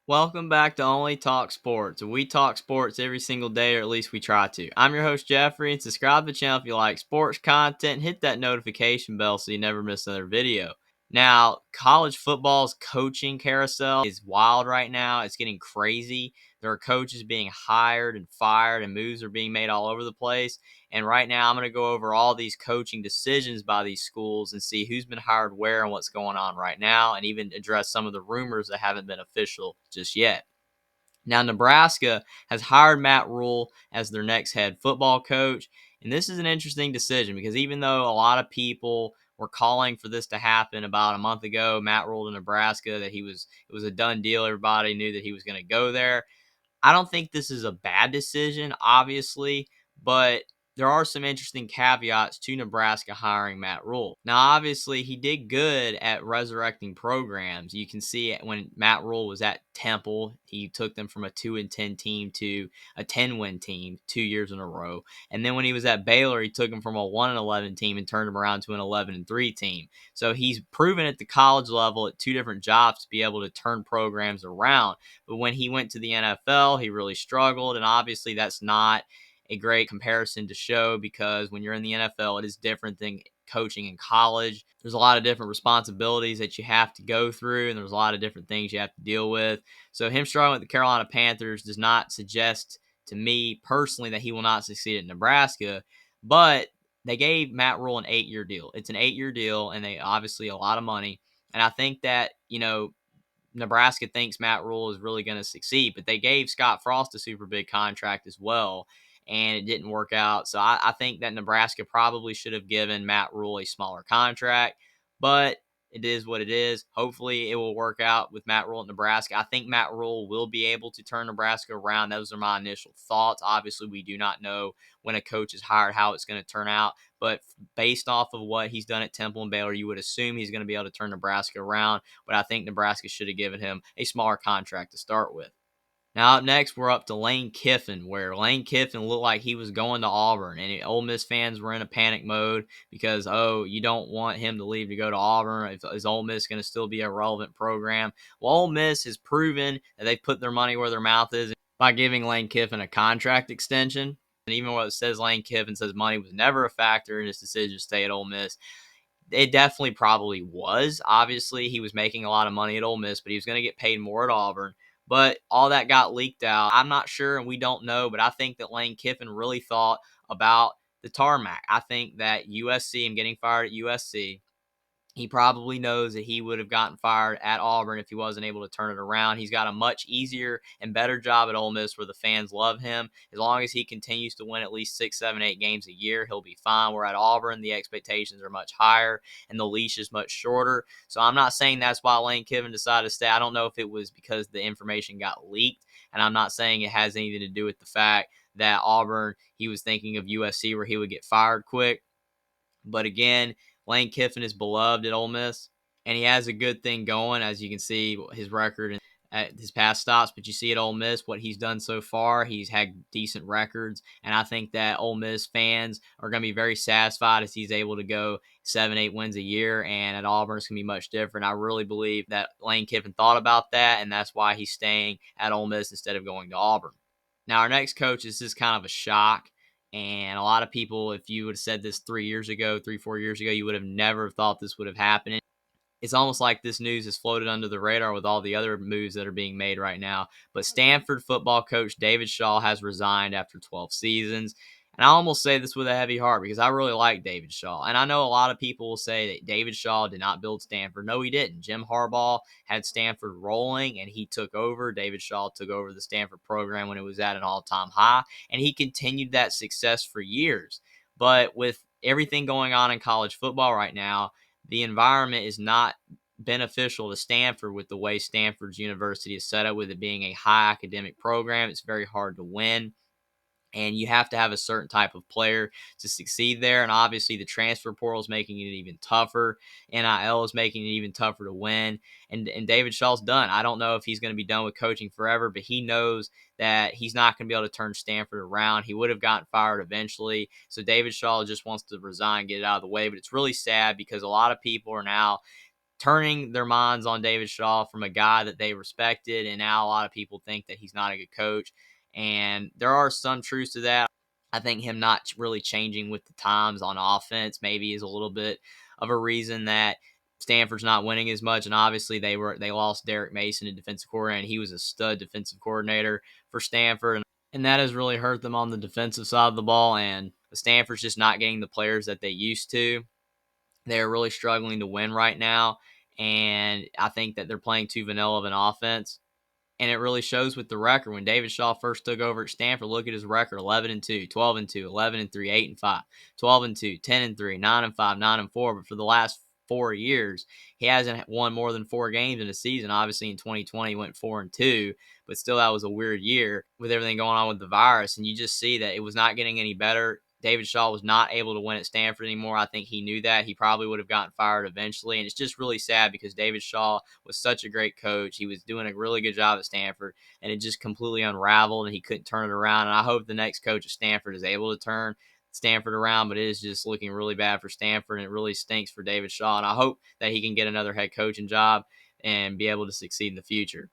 Welcome back to Only Talk Sports. We talk sports every single day, or at least we try to. I'm your host, Jeffrey, and subscribe to the channel if you like sports content and hit that notification bell so you never miss another video. Now, college football's coaching carousel is wild right now. It's getting crazy. There are coaches being hired and fired, and moves are being made all over the place. And right now, I'm going to go over all these coaching decisions by these schools and see who's been hired where and what's going on right now, and even address some of the rumors that haven't been official just yet. Now, Nebraska has hired Matt Rhule as their next head football coach. And this is an interesting decision because even though a lot of people were calling for this to happen about a month ago, Matt Rhule to Nebraska, that it was a done deal. Everybody knew that he was going to go there. I don't think this is a bad decision, obviously, but there are some interesting caveats to Nebraska hiring Matt Rhule. Now, obviously, he did good at resurrecting programs. You can see it when Matt Rhule was at Temple, he took them from a 2-10 team to a 10-win team 2 years in a row. And then when he was at Baylor, he took them from a 1-11 team and turned them around to an 11-3 team. So he's proven at the college level at two different jobs to be able to turn programs around. But when he went to the NFL, he really struggled. And obviously, that's not a great comparison to show because when you're in the NFL, it is different than coaching in college. There's a lot of different responsibilities that you have to go through, and there's a lot of different things you have to deal with. So him struggling with the Carolina Panthers does not suggest to me personally that he will not succeed at Nebraska. But they gave Matt Rhule an 8-year deal. It's an 8-year deal, and they obviously a lot of money. And I think that, Nebraska thinks Matt Rhule is really going to succeed, but they gave Scott Frost a super big contract as well, and it didn't work out. So I think that Nebraska probably should have given Matt Rhule a smaller contract, but it is what it is. Hopefully it will work out with Matt Rhule at Nebraska. I think Matt Rhule will be able to turn Nebraska around. Those are my initial thoughts. Obviously, we do not know when a coach is hired how it's going to turn out, but based off of what he's done at Temple and Baylor, you would assume he's going to be able to turn Nebraska around, but I think Nebraska should have given him a smaller contract to start with. Now, up next, we're up to Lane Kiffin, where Lane Kiffin looked like he was going to Auburn, and Ole Miss fans were in a panic mode because, you don't want him to leave to go to Auburn. Is Ole Miss going to still be a relevant program? Well, Ole Miss has proven that they've put their money where their mouth is by giving Lane Kiffin a contract extension. And even what it says, Lane Kiffin says money was never a factor in his decision to stay at Ole Miss. It definitely probably was. Obviously, he was making a lot of money at Ole Miss, but he was going to get paid more at Auburn. But all that got leaked out. I'm not sure, and we don't know, but I think that Lane Kiffin really thought about the tarmac. I think that USC, and getting fired at USC, he probably knows that he would have gotten fired at Auburn if he wasn't able to turn it around. He's got a much easier and better job at Ole Miss where the fans love him. As long as he continues to win at least 6, 7, 8 games a year, he'll be fine. Where at Auburn, the expectations are much higher and the leash is much shorter. So I'm not saying that's why Lane Kiffin decided to stay. I don't know if it was because the information got leaked, and I'm not saying it has anything to do with the fact that Auburn, he was thinking of USC where he would get fired quick. But again, Lane Kiffin is beloved at Ole Miss, and he has a good thing going, as you can see his record at his past stops. But you see at Ole Miss what he's done so far. He's had decent records, and I think that Ole Miss fans are going to be very satisfied as he's able to go 7, 8 wins a year. And at Auburn, it's going to be much different. I really believe that Lane Kiffin thought about that, and that's why he's staying at Ole Miss instead of going to Auburn. Now, our next coach, this is kind of a shock. And a lot of people, if you would have said this 3 years ago, 3, 4 years ago, you would have never thought this would have happened. It's almost like this news has floated under the radar with all the other moves that are being made right now. But Stanford football coach David Shaw has resigned after 12 seasons. And I almost say this with a heavy heart because I really like David Shaw. And I know a lot of people will say that David Shaw did not build Stanford. No, he didn't. Jim Harbaugh had Stanford rolling, and he took over. David Shaw took over the Stanford program when it was at an all-time high, and he continued that success for years. But with everything going on in college football right now, the environment is not beneficial to Stanford with the way Stanford's university is set up, with it being a high academic program. It's very hard to win, and you have to have a certain type of player to succeed there. And obviously the transfer portal is making it even tougher. NIL is making it even tougher to win. And David Shaw's done. I don't know if he's going to be done with coaching forever, but he knows that he's not going to be able to turn Stanford around. He would have gotten fired eventually. So David Shaw just wants to resign, get it out of the way. But it's really sad because a lot of people are now turning their minds on David Shaw from a guy that they respected, and now a lot of people think that he's not a good coach. And there are some truths to that. I think him not really changing with the times on offense maybe is a little bit of a reason that Stanford's not winning as much. And obviously they lost Derek Mason, a defensive coordinator, and he was a stud defensive coordinator for Stanford. And that has really hurt them on the defensive side of the ball. And Stanford's just not getting the players that they used to. They're really struggling to win right now. And I think that they're playing too vanilla of an offense. And it really shows with the record. When David Shaw first took over at Stanford, look at his record: 11-2, 12-2, 11-3, 8-5, 12-2, 10-3, 9-5, 9-4. But for the last 4 years, he hasn't won more than 4 games in a season. Obviously, in 2020, he went 4-2, but still, that was a weird year with everything going on with the virus. And you just see that it was not getting any better. David Shaw was not able to win at Stanford anymore. I think he knew that. He probably would have gotten fired eventually. And it's just really sad because David Shaw was such a great coach. He was doing a really good job at Stanford, and it just completely unraveled, and he couldn't turn it around. And I hope the next coach at Stanford is able to turn Stanford around, but it is just looking really bad for Stanford, and it really stinks for David Shaw. And I hope that he can get another head coaching job and be able to succeed in the future.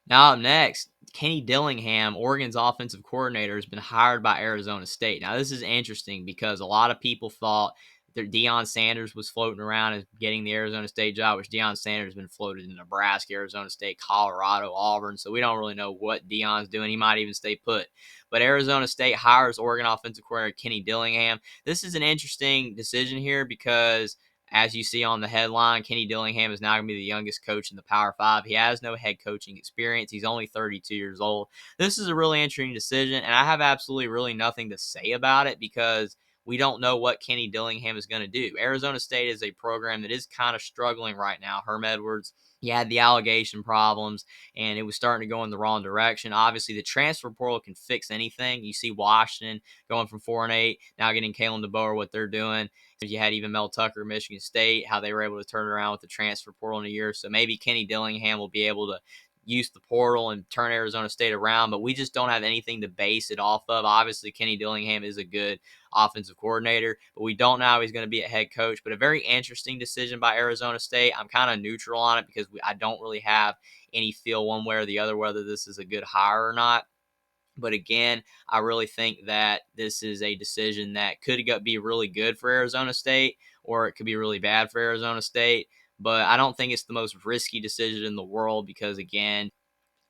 Now up next, Kenny Dillingham, Oregon's offensive coordinator, has been hired by Arizona State. Now this is interesting because a lot of people thought that Deion Sanders was floating around as getting the Arizona State job, which Deion Sanders has been floated in Nebraska, Arizona State, Colorado, Auburn. So we don't really know what Deion's doing. He might even stay put. But Arizona State hires Oregon offensive coordinator Kenny Dillingham. This is an interesting decision here because, as you see on the headline, Kenny Dillingham is now going to be the youngest coach in the Power Five. He has no head coaching experience. He's only 32 years old. This is a really interesting decision, and I have absolutely really nothing to say about it because we don't know what Kenny Dillingham is going to do. Arizona State is a program that is kind of struggling right now. Herm Edwards, he had the allegation problems, and it was starting to go in the wrong direction. Obviously, the transfer portal can fix anything. You see Washington going from 4-8, now getting Kalen DeBoer, what they're doing. You had even Mel Tucker, Michigan State, how they were able to turn it around with the transfer portal in a year. So maybe Kenny Dillingham will be able to use the portal and turn Arizona State around, but we just don't have anything to base it off of. Obviously, Kenny Dillingham is a good offensive coordinator, but we don't know how he's going to be a head coach. But a very interesting decision by Arizona State. I'm kind of neutral on it because I don't really have any feel one way or the other whether this is a good hire or not. But again, I really think that this is a decision that could be really good for Arizona State, or it could be really bad for Arizona State. But I don't think it's the most risky decision in the world because, again,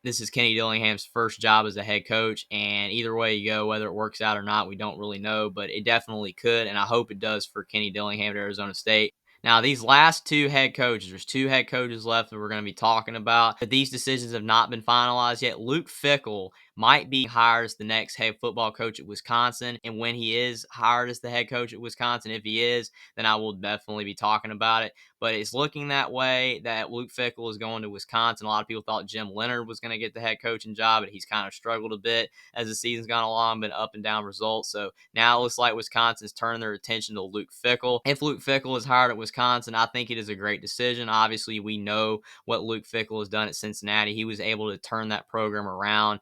this is Kenny Dillingham's first job as a head coach, and either way you go, whether it works out or not, we don't really know, but it definitely could, and I hope it does for Kenny Dillingham at Arizona State. Now, these last two head coaches, there's two head coaches left that we're going to be talking about, but these decisions have not been finalized yet. Luke Fickell might be hired as the next head football coach at Wisconsin, and when he is hired as the head coach at Wisconsin, if he is, then I will definitely be talking about it. But it's looking that way that Luke Fickell is going to Wisconsin. A lot of people thought Jim Leonard was going to get the head coaching job, but he's kind of struggled a bit as the season's gone along, been up and down results. So now it looks like Wisconsin's turning their attention to Luke Fickell. If Luke Fickell is hired at Wisconsin, I think it is a great decision. Obviously, we know what Luke Fickell has done at Cincinnati. He was able to turn that program around.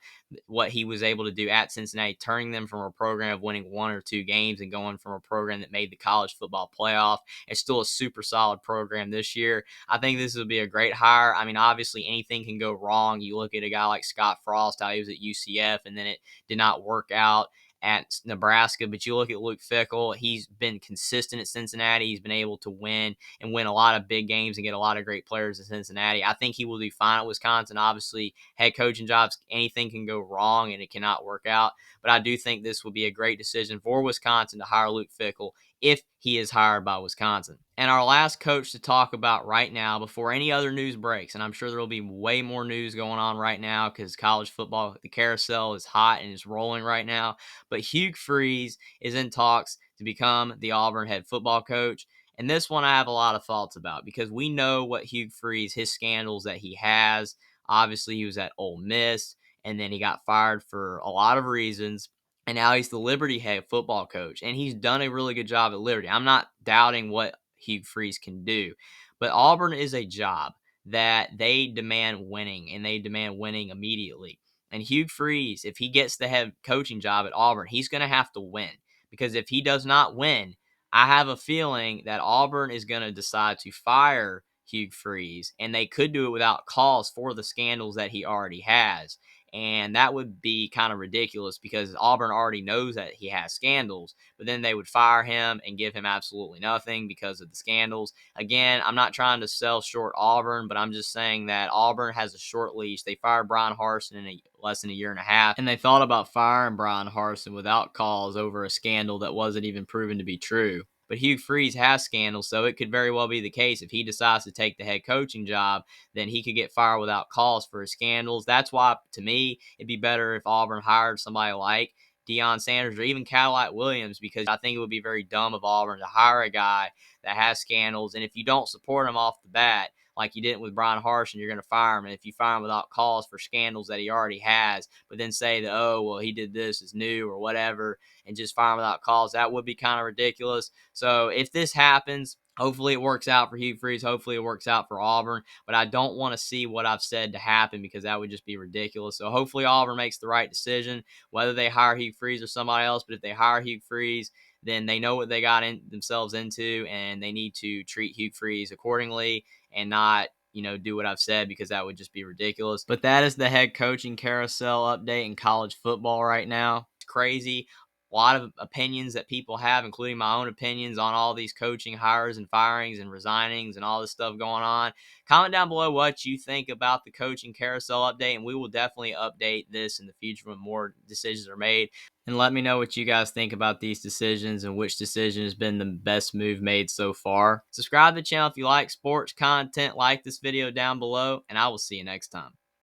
What he was able to do at Cincinnati, turning them from a program of winning 1 or 2 games and going from a program that made the college football playoff. It's still a super solid program this year. I think this will be a great hire. I mean, obviously anything can go wrong. You look at a guy like Scott Frost, how he was at UCF, and then it did not work out at Nebraska. But you look at Luke Fickell, he's been consistent at Cincinnati. He's been able to win a lot of big games and get a lot of great players at Cincinnati. I think he will do fine at Wisconsin. Obviously, head coaching jobs, anything can go wrong and it cannot work out. But I do think this will be a great decision for Wisconsin to hire Luke Fickell if he is hired by Wisconsin. And our last coach to talk about right now before any other news breaks, and I'm sure there will be way more news going on right now because college football, the carousel is hot and is rolling right now. But Hugh Freeze is in talks to become the Auburn head football coach. And this one I have a lot of thoughts about because we know what Hugh Freeze, his scandals that he has. Obviously, he was at Ole Miss, and then he got fired for a lot of reasons. And now he's the Liberty head football coach, and he's done a really good job at Liberty. I'm not doubting what Hugh Freeze can do, but Auburn is a job that they demand winning, and they demand winning immediately. And Hugh Freeze, if he gets the head coaching job at Auburn, he's going to have to win because if he does not win, I have a feeling that Auburn is going to decide to fire Hugh Freeze, and they could do it without cause for the scandals that he already has. And that would be kind of ridiculous because Auburn already knows that he has scandals, but then they would fire him and give him absolutely nothing because of the scandals. Again, I'm not trying to sell short Auburn, but I'm just saying that Auburn has a short leash. They fired Brian Harsin in less than a year and a half, and they thought about firing Brian Harsin without cause over a scandal that wasn't even proven to be true. But Hugh Freeze has scandals, so it could very well be the case if he decides to take the head coaching job, then he could get fired without cause for his scandals. That's why, to me, it'd be better if Auburn hired somebody like Deion Sanders or even Cadillac Williams, because I think it would be very dumb of Auburn to hire a guy that has scandals. And if you don't support him off the bat, like you didn't with Brian Harsin, you're going to fire him. And if you fire him without cause for scandals that he already has, but then say that, oh, well, he did this, is new or whatever, and just fire him without cause, that would be kind of ridiculous. So if this happens, hopefully it works out for Hugh Freeze. Hopefully it works out for Auburn. But I don't want to see what I've said to happen because that would just be ridiculous. So hopefully Auburn makes the right decision, whether they hire Hugh Freeze or somebody else. But if they hire Hugh Freeze, then they know what they got themselves into, and they need to treat Hugh Freeze accordingly and not, do what I've said, because that would just be ridiculous. But that is the head coaching carousel update in college football right now. It's crazy. A lot of opinions that people have, including my own opinions on all these coaching hires and firings and resignings and all this stuff going on. Comment down below what you think about the coaching carousel update, and we will definitely update this in the future when more decisions are made. And let me know what you guys think about these decisions and which decision has been the best move made so far. Subscribe to the channel if you like sports content. Like this video down below, and I will see you next time.